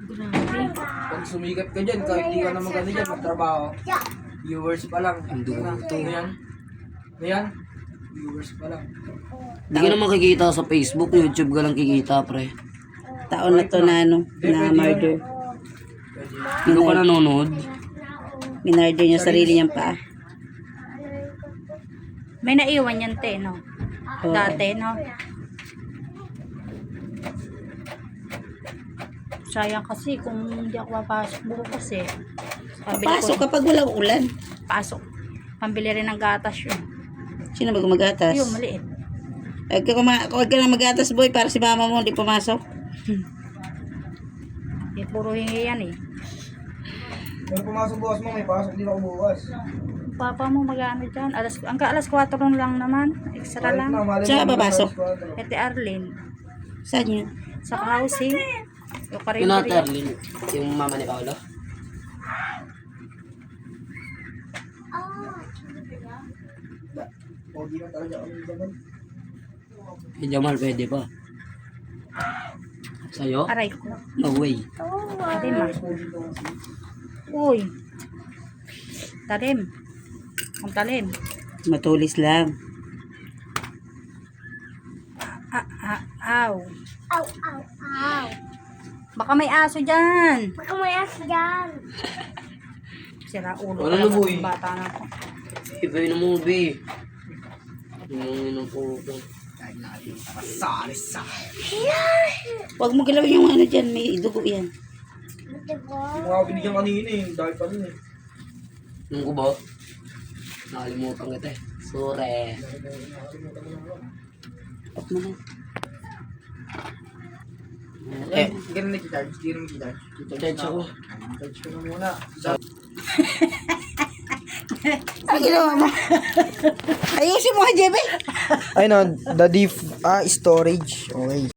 Grabe. Pag sumikat ka dyan, kahit di ka na maganda dyan, magtrabaho. Viewers pa lang. Ayan. Ayan. Viewers pa lang. Hindi ka na makikita sa Facebook, YouTube ka lang kikita, pre. Taon na to na ano, na murder. Hindi ka nanonood. Minarder niya sarili niyang paa. May naiwan yan, te, no? Oo. Dati, no? Sayang kasi kung hindi ako papasok bukas eh. Pasok kapag walang ulan. Pasok. Pambili rin ng gatas yun. Sino ba gumagatas? Yung maliit. Huwag ka na magatas, boy, para si mama mo hindi pumasok. Eh, puro hingi yan eh. May pumasok bukas mo, may pasok din ako bukas. Papa mo mag-ano dyan. Hanggang alas 4 lang naman. Extra lang. Saan ka papasok? Ete Arlene. Saan yun? Sa housing. Yung Yung karinderya. Terlin, yung mama ni Paolo. Pogi na talaga kami ganun. Kay Jamal, pwede pa. Sa'yo? Aray ko. No way. Tarim ah. Uy. Tarim. Ang talim. Matulis lang. Aw. Baka may aso dyan. Sira ulo Wala pala na, boy. sa bata na to. Iba yun ang movie. Yung po. Huwag mo galawin yung ano dyan, may dugo yan. Yung mga binigyan kanina eh, dahil pa rin eh. Yung kubo. Nakalimutan kita eh. Sure. Huwag mo na. Eh, Ganun na kita, hindi naman kita. charge ako. Charge ko na muna. Ang ginawa mo? Ayusin mo, Jebe. Ay no, the storage. Okay.